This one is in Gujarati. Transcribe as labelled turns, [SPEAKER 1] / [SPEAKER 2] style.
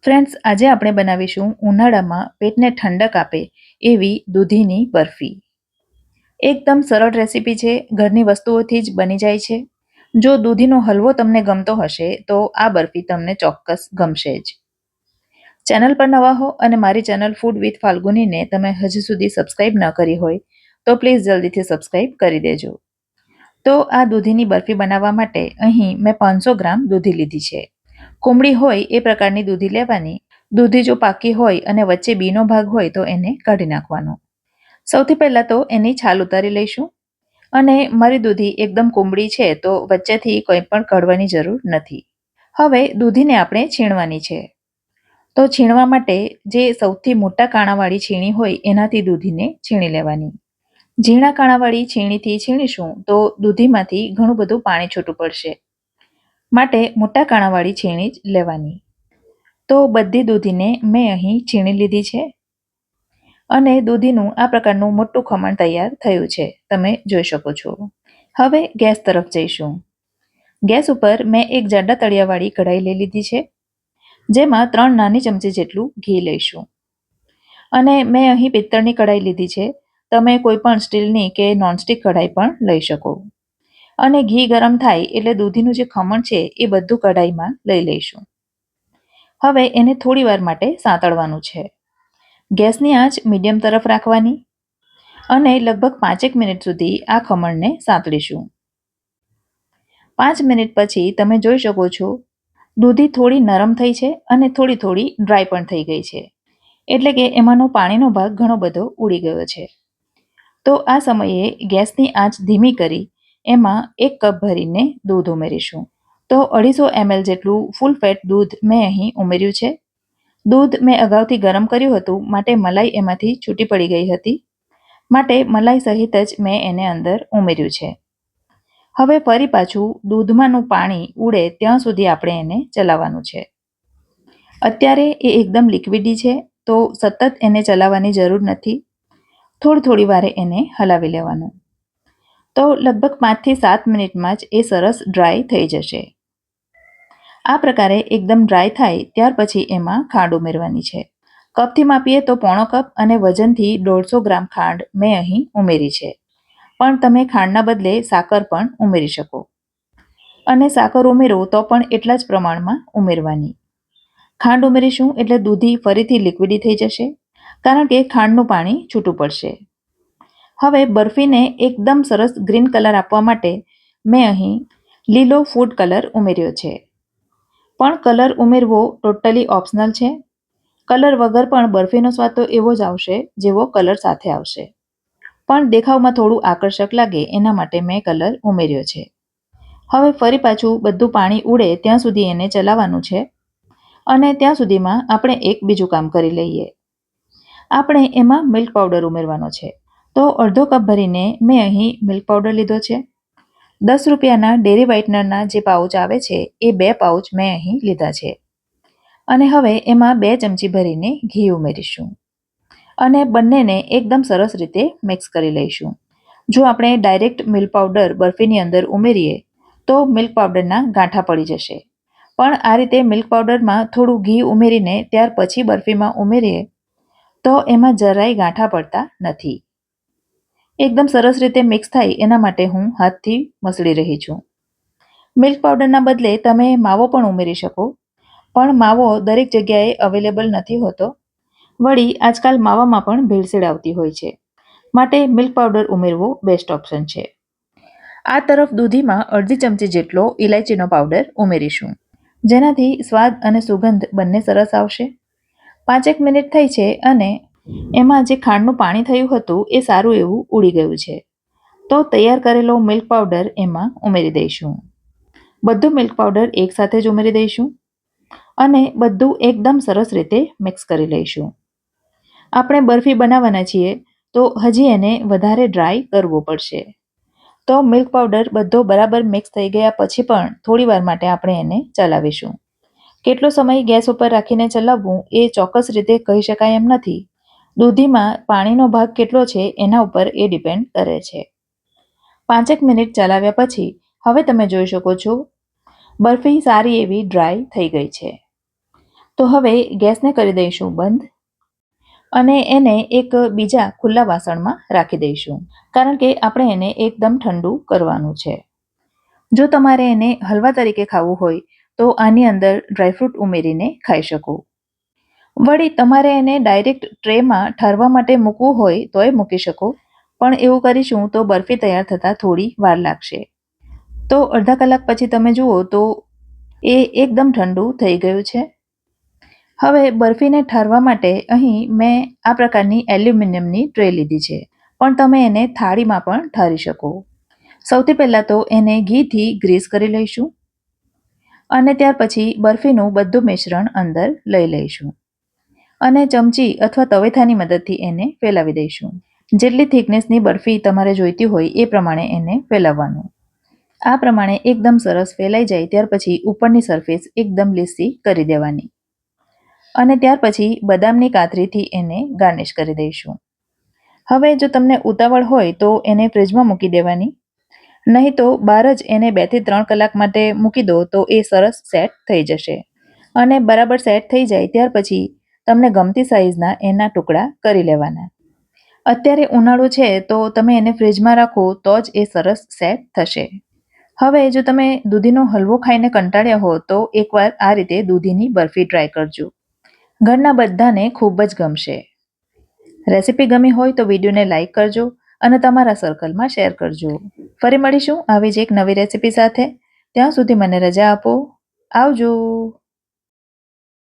[SPEAKER 1] ફ્રેન્ડ્સ, આજે આપણે બનાવીશું ઉનાળામાં પેટને ઠંડક આપે એવી દૂધીની બરફી. એકદમ સરળ રેસીપી છે, ઘરની વસ્તુઓથી જ બની જાય છે. જો દૂધીનો હલવો તમને ગમતો હશે તો આ બરફી તમને ચોક્કસ ગમશે જ. ચેનલ પર નવા હો અને મારી ચેનલ ફૂડ વિથ ફાલ્ગુનીને તમે હજી સુધી સબસ્ક્રાઇબ ન કરી હોય તો પ્લીઝ જલ્દીથી સબસ્ક્રાઇબ કરી દેજો. તો આ દૂધીની બરફી બનાવવા માટે અહીં મેં 500 ગ્રામ દૂધી લીધી છે. કુમળી હોય એ પ્રકારની દૂધી લેવાની. દૂધી જો પાકી હોય અને વચ્ચે બીનો ભાગ હોય તો એને કાઢી નાખવાનો. સૌથી પહેલાં તો એની છાલ ઉતારી લઈશું. અને મારી દૂધી એકદમ કુમળી છે તો વચ્ચેથી કંઈ પણ કાઢવાની જરૂર નથી. હવે દૂધીને આપણે છીણવાની છે. તો છીણવા માટે જે સૌથી મોટા કાણાવાળી છીણી હોય એનાથી દૂધીને છીણી લેવાની. ઝીણા કાણાવાળી છીણીથી છીણીશું તો દૂધીમાંથી ઘણું બધું પાણી છૂટું પડશે. માટે મોટા કાણાવાળી છીણી જ લેવાની. તો બધી દૂધીને મેં અહીં છીણી લીધી છે અને દૂધીનું આ પ્રકારનું મોટું ખમણ તૈયાર થયું છે, તમે જોઈ શકો છો. હવે ગેસ તરફ જઈશું. ગેસ ઉપર મેં એક જાડા તળિયાવાળી કઢાઈ લઈ લીધી છે, જેમાં 3 નાની ચમચી જેટલું ઘી લઈશું. અને મેં અહીં પિત્તળની કઢાઈ લીધી છે, તમે કોઈ પણ સ્ટીલની કે નોનસ્ટિક કઢાઈ પણ લઈ શકો. અને ઘી ગરમ થાય એટલે દૂધીનું જે ખમણ છે એ બધું કઢાઈમાં લઈ લઈશું. હવે એને થોડી વાર માટે સાંતળવાનું છે. ગેસની આંચ મીડિયમ તરફ રાખવાની અને લગભગ 5 મિનિટ સુધી આ ખમણને સાંતળીશું. 5 મિનિટ પછી તમે જોઈ શકો છો દૂધી થોડી નરમ થઈ છે અને થોડી થોડી ડ્રાય પણ થઈ ગઈ છે. એટલે કે એમાંનો પાણીનો ભાગ ઘણો બધો ઉડી ગયો છે. તો આ સમયે ગેસની આંચ ધીમી કરી એમાં 1 કપ ભરીને દૂધ ઉમેરીશું. તો 250 ml જેટલું ફૂલ ફેટ દૂધ મેં અહીં ઉમેર્યું છે. દૂધ મેં અગાઉથી ગરમ કર્યું હતું માટે મલાઈ એમાંથી છૂટી પડી ગઈ હતી. માટે મલાઈ સહિત જ મેં એને અંદર ઉમેર્યું છે. હવે ફરી પાછું દૂધમાંનું પાણી ઉડે ત્યાં સુધી આપણે એને ચલાવવાનું છે. અત્યારે એ એકદમ લિક્વિડી છે તો સતત એને ચલાવવાની જરૂર નથી. થોડી વારે એને હલાવી લેવાનું. તો લગભગ 5 થી 7 મિનિટમાં જ એ સરસ ડ્રાય થઈ જશે. આ પ્રકારે એકદમ ડ્રાય થાય ત્યાર પછી એમાં ખાંડ ઉમેરવાની છે. કપથી માપીએ તો 1/4 કપ અને વજનથી 150 ગ્રામ ખાંડ મેં અહીં ઉમેરી છે. પણ તમે ખાંડના બદલે સાકર પણ ઉમેરી શકો. અને સાકર ઉમેરો તો પણ એટલા જ પ્રમાણમાં ઉમેરવાની. ખાંડ ઉમેરીશું એટલે દૂધી ફરીથી લિક્વિડી થઈ જશે, કારણ કે ખાંડનું પાણી છૂટું પડશે. હવે બરફીને એકદમ સરસ ગ્રીન કલર આપવા માટે મેં અહીં લીલો ફૂડ કલર ઉમેર્યો છે. પણ કલર ઉમેરવો ટોટલી ઓપ્શનલ છે. કલર વગર પણ બરફીનો સ્વાદ તો એવો જ આવશે જેવો કલર સાથે આવશે. પણ દેખાવમાં થોડું આકર્ષક લાગે એના માટે મેં કલર ઉમેર્યો છે. હવે ફરી પાછું બધું પાણી ઉડે ત્યાં સુધી એને ચલાવવાનું છે. અને ત્યાં સુધીમાં આપણે એક બીજું કામ કરી લઈએ. આપણે એમાં મિલ્ક પાવડર ઉમેરવાનો છે. તો અડધો કપ ભરીને મેં અહીં મિલ્ક પાવડર લીધો છે. 10 રૂપિયાના ડેરી વ્હાઇટનરના જે પાઉચ આવે છે એ 2 પાઉચ મેં અહીં લીધા છે. અને હવે એમાં 2 ચમચી ભરીને ઘી ઉમેરીશું. અને બંનેને એકદમ સરસ રીતે મિક્સ કરી લઈશું. જો આપણે ડાયરેક્ટ મિલ્ક પાવડર બરફીની અંદર ઉમેરીએ તો મિલ્ક પાવડરના ગાંઠા પડી જશે. પણ આ રીતે મિલ્ક પાવડરમાં થોડું ઘી ઉમેરીને ત્યાર પછી બરફીમાં ઉમેરીએ તો એમાં જરાય ગાંઠા પડતા નથી. એકદમ સરસ રીતે મિક્સ થાય એના માટે હું હાથથી મસળી રહી છું. મિલ્ક પાવડરના બદલે તમે માવો પણ ઉમેરી શકો, પણ માવો દરેક જગ્યાએ અવેલેબલ નથી હોતો. વળી આજકાલ માવામાં પણ ભેળસેળ આવતી હોય છે. માટે મિલ્ક પાવડર ઉમેરવો બેસ્ટ ઓપ્શન છે. આ તરફ દૂધીમાં અડધી ચમચી જેટલો ઇલાયચીનો પાવડર ઉમેરીશું, જેનાથી સ્વાદ અને સુગંધ બંને સરસ આવશે. 5 મિનિટ થઈ છે અને એમાં જે ખાંડનું પાણી થયું હતું એ સારું એવું ઉડી ગયું છે. તો તૈયાર કરેલો મિલ્ક પાવડર એમાં ઉમેરી દઈશું. બધું મિલ્ક પાવડર એકસાથે જ ઉમેરી દઈશું અને બધું એકદમ સરસ રીતે મિક્સ કરી લઈશું. આપણે બરફી બનાવવાના છીએ તો હજી એને વધારે ડ્રાય કરવો પડશે. તો મિલ્ક પાવડર બધો બરાબર મિક્સ થઈ ગયા પછી પણ થોડી વાર માટે આપણે એને ચલાવીશું. કેટલો સમય ગેસ ઉપર રાખીને ચલાવવું એ ચોક્કસ રીતે કહી શકાય એમ નથી. દૂધીમાં પાણીનો ભાગ કેટલો છે એના ઉપર એ ડિપેન્ડ કરે છે. 5 મિનિટ ચલાવ્યા પછી હવે તમે જોઈ શકો છો બરફી સારી એવી ડ્રાય થઈ ગઈ છે. તો હવે ગેસને કરી દઈશું બંધ અને એને એક બીજા ખુલ્લા વાસણમાં રાખી દઈશું, કારણ કે આપણે એને એકદમ ઠંડુ કરવાનું છે. જો તમારે એને હલવા તરીકે ખાવું હોય તો આની અંદર ડ્રાયફ્રૂટ ઉમેરીને ખાઈ શકો. વળી તમારે એને ડાયરેક્ટ ટ્રેમાં ઠરવા માટે મૂકવું હોય તોય મૂકી શકો, પણ એવું કરીશું તો બરફી તૈયાર થતાં થોડી વાર લાગશે. તો અડધા કલાક પછી તમે જુઓ તો એ એકદમ ઠંડુ થઈ ગયું છે. હવે બરફીને ઠરવા માટે અહીં મેં આ પ્રકારની એલ્યુમિનિયમની ટ્રે લીધી છે, પણ તમે એને થાળીમાં પણ ઠારી શકો. સૌથી પહેલાં તો એને ઘીથી ગ્રીસ કરી લઈશું અને ત્યાર પછી બરફીનું બધું મિશ્રણ અંદર લઈ લઈશું અને ચમચી અથવા તવેથાની મદદથી એને ફેલાવી દઈશું. જેટલી થિકનેસની બરફી તમારે જોઈતી હોય એ પ્રમાણે એને ફેલાવવાનું. આ પ્રમાણે એકદમ સરસ ફેલાઈ જાય ત્યાર પછી ઉપરની સરફેસ એકદમ લીસી કરી દેવાની અને ત્યાર પછી બદામની કાતરીથી એને ગાર્નિશ કરી દઈશું. હવે જો તમને ઉતાવળ હોય તો એને ફ્રીજમાં મૂકી દેવાની, નહીં તો બહાર જ એને 2 થી 3 કલાક માટે મૂકી દો તો એ સરસ સેટ થઈ જશે અને બરાબર સેટ થઈ જાય ત્યાર પછી તમને ગમતી સાઇઝના એના ટુકડા કરી લેવાના. અત્યારે ઉનાળો છે તો તમે એને ફ્રીજમાં રાખો તો જ એ સરસ સેટ થશે. હવે જો તમે દૂધીનો હલવો ખાઈને કંટાળ્યા હો તો એકવાર આ રીતે દૂધીની બરફી ટ્રાય કરજો. ઘરના બધાને ખૂબ જ ગમશે. રેસિપી ગમી હોય તો વિડીયોને લાઇક કરજો અને તમારા સર્કલમાં શેર કરજો. ફરી મળીશું આવી જ એક નવી રેસિપી સાથે. ત્યાં સુધી મને રજા આપો. આવજો.